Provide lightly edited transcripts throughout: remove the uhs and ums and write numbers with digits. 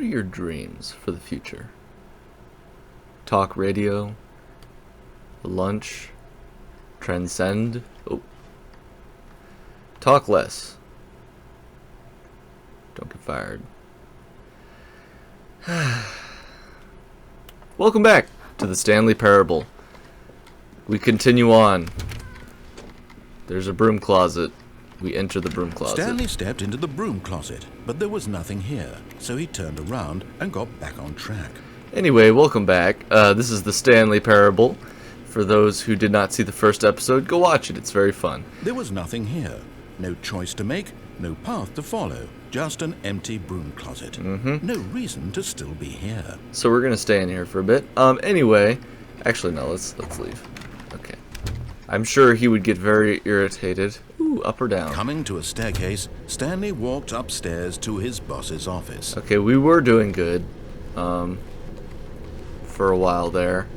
your dreams for the future? Talk radio? Lunch? Transcend? Oh. Talk less. Don't get fired. Welcome back to the Stanley Parable. We continue on. There's a broom closet. We enter the broom closet. Stanley stepped into the broom closet, but there was nothing here, so he turned around and got back on track. Anyway, welcome back. This is the Stanley Parable. For those who did not see the first episode, go watch it. It's very fun. There was nothing here. No choice to make, no path to follow. Just an empty broom closet. No reason to still be here. So we're gonna stay in here for a bit. Anyway, actually no, let's leave. Okay. I'm sure he would get very irritated. Ooh, up or down? Coming to a staircase, Stanley walked upstairs to his boss's office. Okay, we were doing good, for a while there.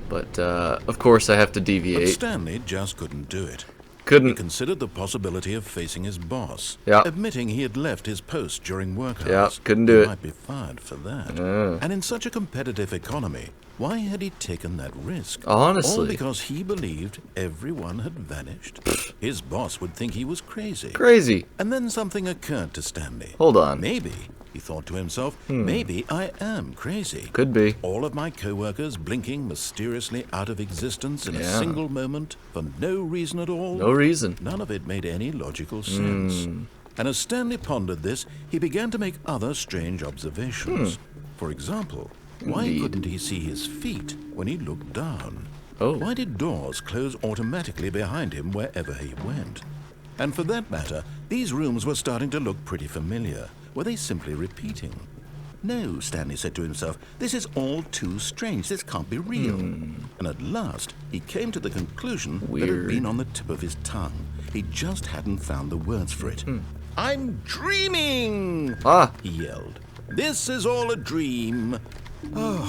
But, of course I have to deviate. But Stanley just couldn't do it. He Couldn't. considered the possibility of facing his boss, Yeah. admitting he had left his post during work hours. Yeah, couldn't do He it. might be fired for that. Yeah. And in such a competitive economy, why had he taken that risk? Honestly. All because he believed everyone had vanished? His boss would think he was crazy. Crazy. And then something occurred to Stanley. Hold on. Maybe, he thought to himself, maybe I am crazy. Could be. All of my co-workers blinking mysteriously out of existence in a Yeah. single moment for no reason at all. No reason. None of it made any logical sense. And as Stanley pondered this, he began to make other strange observations. For example, why Indeed. couldn't he see his feet when he looked down? Oh. Why did doors close automatically behind him wherever he went? And for that matter, these rooms were starting to look pretty familiar. Were they simply repeating? No, Stanley said to himself, this is all too strange. This can't be real. And at last, he came to the conclusion that had Weird. been on the tip of his tongue. He just hadn't found the words for it. I'm dreaming! Ah. He yelled. This is all a dream. Oh,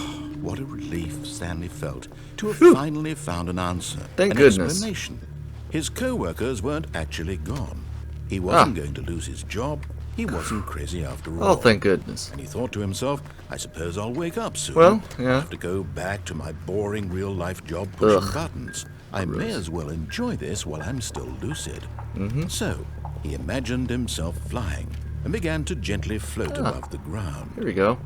what a relief Stanley felt to have finally found an answer. Thank an goodness. explanation. His co-workers weren't actually gone. He wasn't going to lose his job. He wasn't crazy after all. Oh, thank goodness. And he thought to himself, I suppose I'll wake up soon. Well, yeah. I'll have to go back to my boring real-life job pushing Ugh. buttons. I may as well enjoy this while I'm still lucid. So, he imagined himself flying and began to gently float above the ground. Here we go.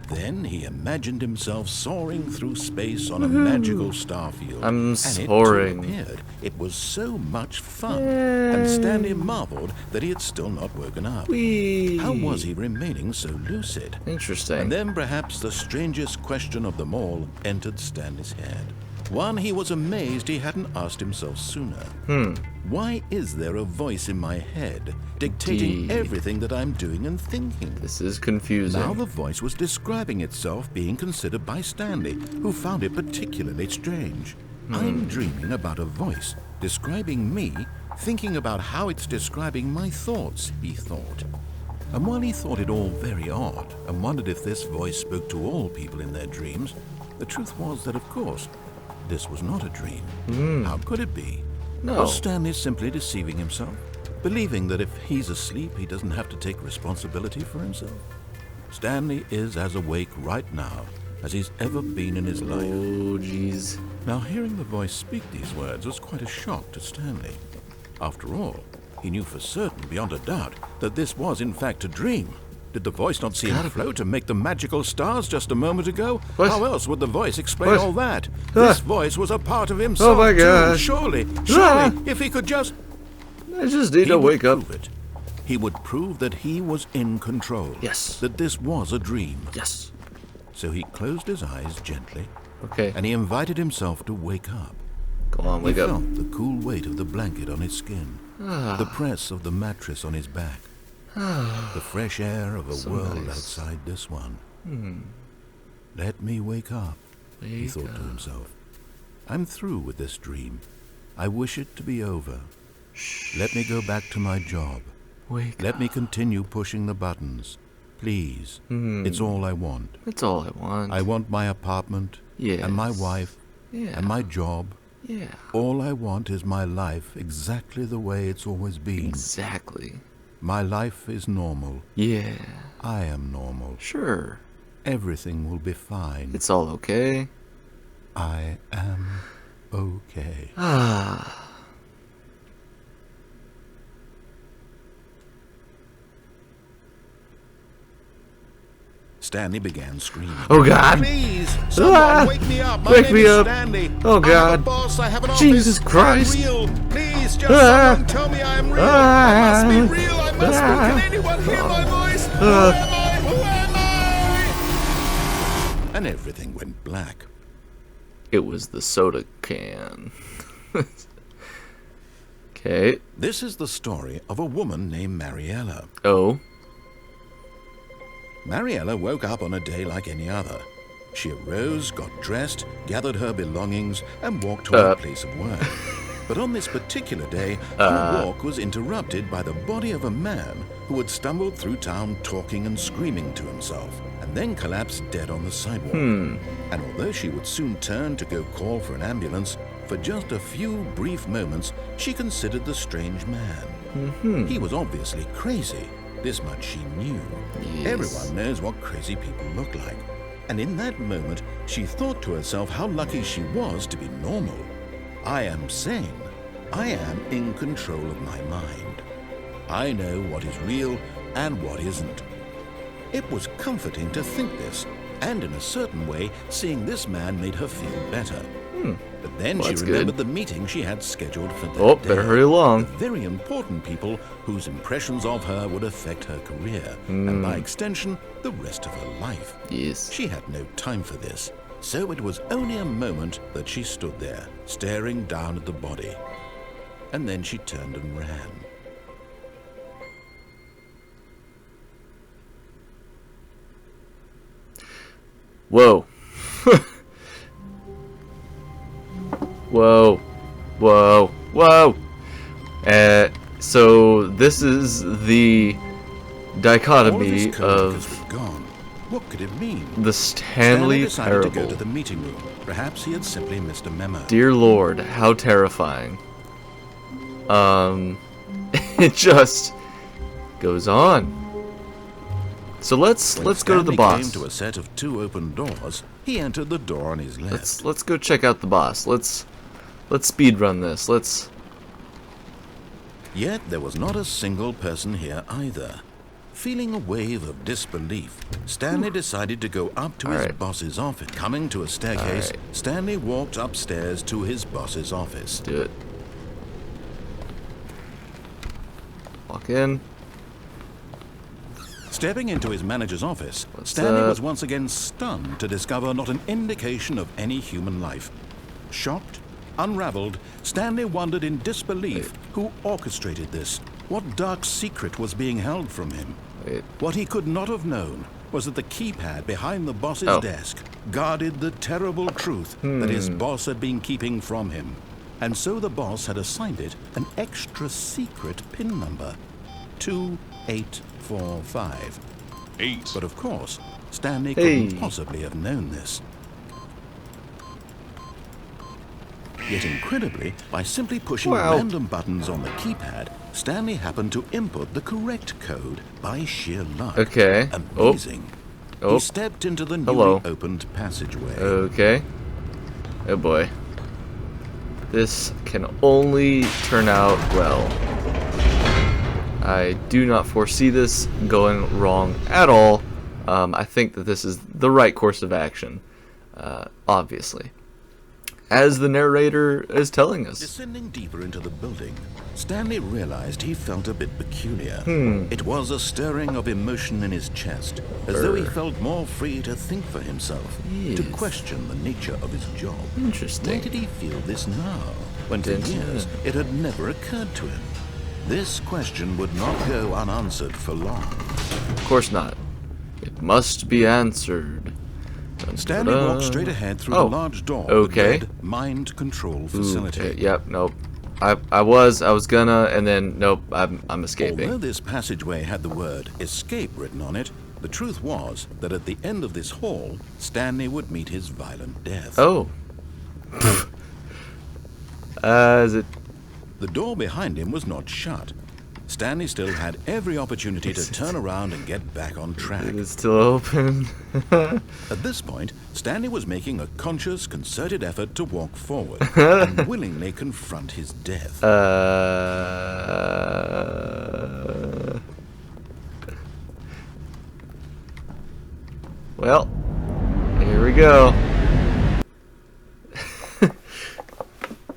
Then he imagined himself soaring through space on a magical star field. I'm and soaring. It too appeared. It was so much fun. And Stanley marveled that he had still not woken up. Whee! How was he remaining so lucid? Interesting. And then perhaps the strangest question of them all entered Stanley's head. One he was amazed he hadn't asked himself sooner. Why is there a voice in my head dictating Indeed. everything that I'm doing and thinking? This is confusing. Now the voice was describing itself being considered by Stanley, who found it particularly strange. I'm dreaming about a voice describing me, thinking about how it's describing my thoughts, he thought. And while he thought it all very odd and wondered if this voice spoke to all people in their dreams, the truth was that, of course, this was not a dream. How could it be? No. Was Stanley simply deceiving himself, believing that if he's asleep, he doesn't have to take responsibility for himself? Stanley is as awake right now as he's ever been in his life. Oh, jeez. Now, hearing the voice speak these words was quite a shock to Stanley. After all, he knew for certain, beyond a doubt, that this was in fact a dream. Did the voice not see him float and make the magical stars just a moment ago? What? How else would the voice explain What? all that? Ah. This voice was a part of himself, my too. gosh. Surely, Ah. if he could just... I just need He to would wake up. prove it. He would prove that he was in control. Yes. That this was a dream. Yes. So he closed his eyes gently, Okay. and he invited himself to wake up. Go on, He wake up. felt the cool weight of the blanket on his skin, the press of the mattress on his back, the fresh air of a So world nice. outside this one. Let me wake up, he Wake thought to up. himself. I'm through with this dream. I wish it to be over. Let me go back to my job. Wake Let up. me continue pushing the buttons. Please. It's all I want. That's all I want. I want my apartment, and my Yes. wife, Yeah. and my job. Yeah. All I want is my life exactly the way it's always been. Exactly. My life is normal. Yeah. I am normal. Sure. Everything will be fine. It's all okay. I am okay. Ah. Stanley began screaming. Oh God! Please, someone wake me up. My Wake name me is up. Stanley. Oh God! I'm the boss. I have an office. Jesus Christ! I'm real. Please, just someone tell me I am real. I must be real. I must be. Can anyone hear my voice? Who am I? Who am I? And everything went black. It was the soda can. Okay. This is the story of a woman named Mariella. Oh. Mariella woke up on a day like any other. She arose, got dressed, gathered her belongings, and walked to her place of work. But on this particular day, her walk was interrupted by the body of a man who had stumbled through town talking and screaming to himself, and then collapsed dead on the sidewalk. And although she would soon turn to go call for an ambulance, for just a few brief moments, she considered the strange man. He was obviously crazy. This much she knew. Yes. Everyone knows what crazy people look like. And in that moment, she thought to herself how lucky she was to be normal. I am sane. I am in control of my mind. I know what is real and what isn't. It was comforting to think this, and in a certain way, seeing this man made her feel better. But then Well, she that's remembered good. the meeting she had scheduled for that Oh, day. better hurry along. The very important people whose impressions of her would affect her career, and by extension, the rest of her life. Yes. She had no time for this, so it was only a moment that she stood there, staring down at the body. And then she turned and ran. Whoa. Whoa. Whoa. Whoa. So this is the dichotomy of Gone. What could it mean? the Stanley decided to go parable. to the meeting room. Perhaps he had simply missed a memo. Dear Lord, how terrifying. It just goes on. So let's When go to the Stanley boss. came to a set of 2 open doors. He entered the door on his left. Let's go check out the boss. Let's speed run this. Yet there was not a single person here either. Feeling a wave of disbelief, Stanley decided to go up to his Alright. boss's office. Coming to a staircase, Alright. Stanley walked upstairs to his boss's office. do it. Walk in. Stepping into his manager's office, What's Stanley up? was once again stunned to discover not an indication of any human life. Shocked, unraveled, Stanley wondered in disbelief who orchestrated this. What dark secret was being held from him? Wait. What he could not have known was that the keypad behind the boss's Oh. desk guarded the terrible truth that his boss had been keeping from him. And so the boss had assigned it an extra secret PIN number, 2845. 8. But of course, Stanley Hey. couldn't possibly have known this. Yet incredibly, by simply pushing Wow. random buttons on the keypad, Stanley happened to input the correct code by sheer luck. Okay. Amazing. Oh. He stepped into the newly Hello. opened passageway. Okay. Oh boy. This can only turn out well. I do not foresee this going wrong at all. I think that this is the right course of action, obviously. As the narrator is telling us. Descending deeper into the building, Stanley realized he felt a bit peculiar. It was a stirring of emotion in his chest, as though he felt more free to think for himself, to Yes. question the nature of his job. Interesting. Why did he feel this now, when for Didn't- years it had never occurred to him? This question would not go unanswered for long. Of course not. It must be answered. Dun, Stanley dun, walked dun. straight ahead through Oh, the large door okay. of the dead mind control Ooh, facility. okay, yep, nope. I was gonna, and then nope. I'm escaping. Although this passageway had the word escape written on it, the truth was that at the end of this hall, Stanley would meet his violent death. Oh. Is it? The door behind him was not shut. Stanley still had every opportunity to turn around and get back on track. It is still open. At this point, Stanley was making a conscious, concerted effort to walk forward and willingly confront his death. Well, here we go.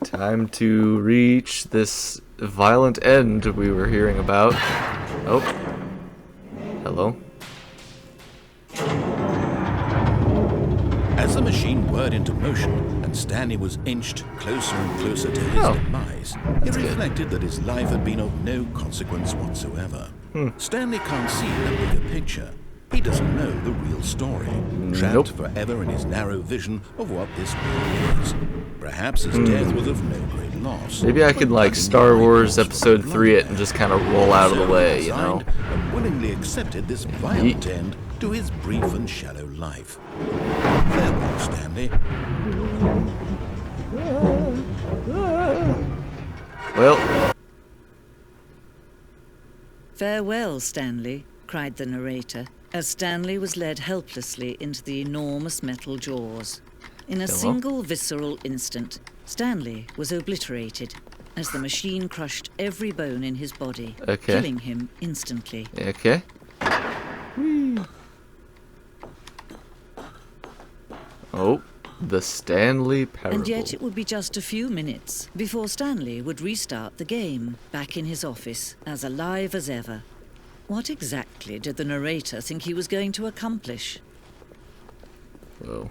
Time to reach this violent end we were hearing about. Oh. Hello. As the machine whirred into motion and Stanley was inched closer and closer to his demise, he reflected that his life had been of no consequence whatsoever. Stanley can't see the bigger picture. He doesn't know the real story, trapped forever in his narrow vision of what this world is. Perhaps his death was of no great loss. Maybe I could like Star Wars Episode 3 it and just kind of roll out of the way, you know? And willingly accepted this violent end to his brief and shallow life. Farewell, Stanley. Well. Farewell, Stanley, cried the narrator, as Stanley was led helplessly into the enormous metal jaws. In a single visceral instant, Stanley was obliterated as the machine crushed every bone in his body, killing him instantly. Okay. Whee. Oh, the Stanley parable. And yet it would be just a few minutes before Stanley would restart the game, back in his office, as alive as ever. What exactly did the narrator think he was going to accomplish? Whoa.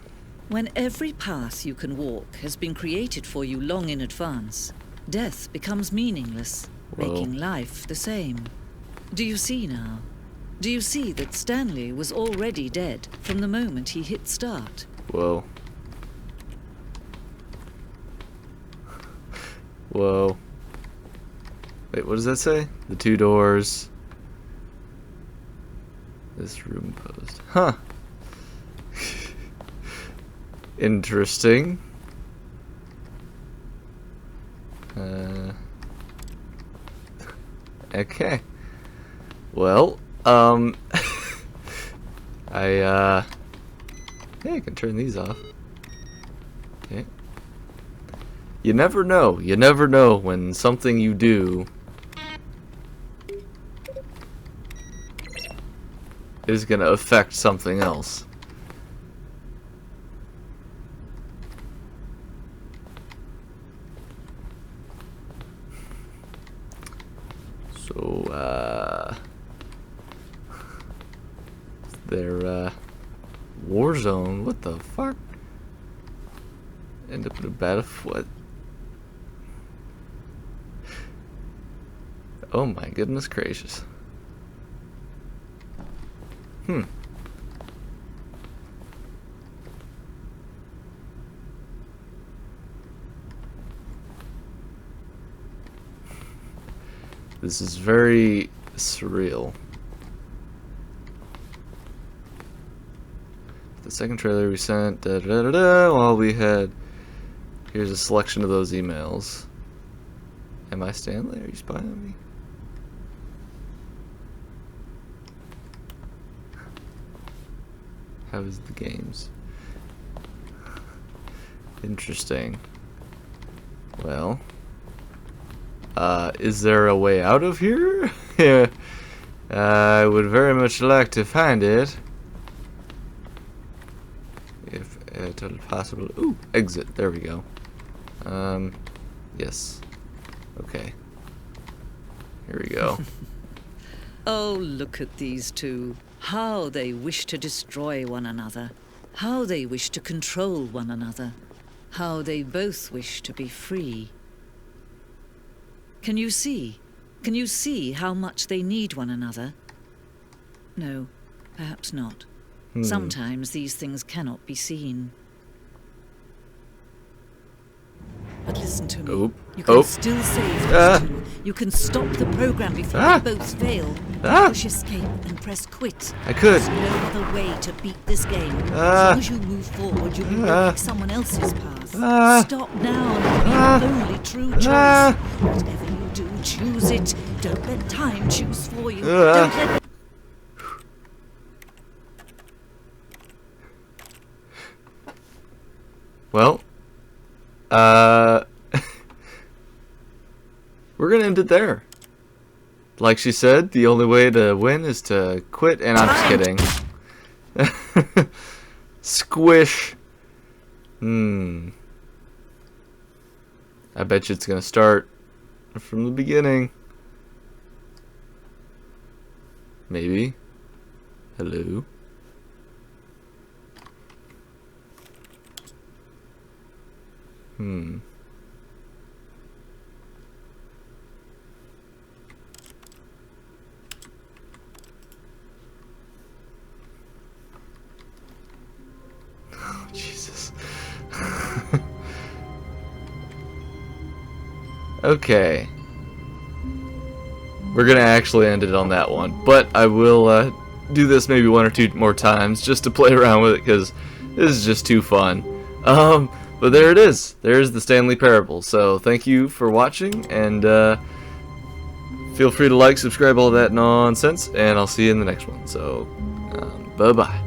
When every path you can walk has been created for you long in advance, death becomes meaningless, making life the same. Do you see now? Do you see that Stanley was already dead from the moment he hit start? Whoa. Whoa. Wait, what does that say? The two doors. This room posed. Huh. Interesting. Okay. Well, hey, I can turn these off. Okay. You never know. You never know when something you do is gonna affect something else. So, their, Warzone, what the fuck? End up in a battlefield. Oh my goodness gracious. This is very surreal. The second trailer we sent, while we had... Here's a selection of those emails. Am I Stanley? Are you spying on me? How is the games? Interesting. Well... is there a way out of here? Yeah. I would very much like to find it. If at all possible. Ooh, exit. There we go. Yes. Okay. Here we go. Oh, look at these two. How they wish to destroy one another. How they wish to control one another. How they both wish to be free. Can you see? Can you see how much they need one another? No, perhaps not. Sometimes these things cannot be seen. But listen to me. You can still save these two. You can stop the program before they both fail. Push escape and press quit. I could. There's no other way to beat this game. As long as you move forward, you'll be walking someone else's path. Stop now and make the only true choice. Whatever you do choose it. Don't let time choose for you. Ah. Don't let... Well, we're gonna end it there. Like she said, the only way to win is to quit, and I'm just kidding. Squish. I bet you it's gonna start from the beginning. Maybe. Hello. Oh, Jesus. Okay. We're gonna actually end it on that one, but I will do this maybe 1 or 2 more times just to play around with it, because this is just too fun. But there it is. There's the Stanley Parable. So thank you for watching, and feel free to like, subscribe, all that nonsense, and I'll see you in the next one. So, bye-bye.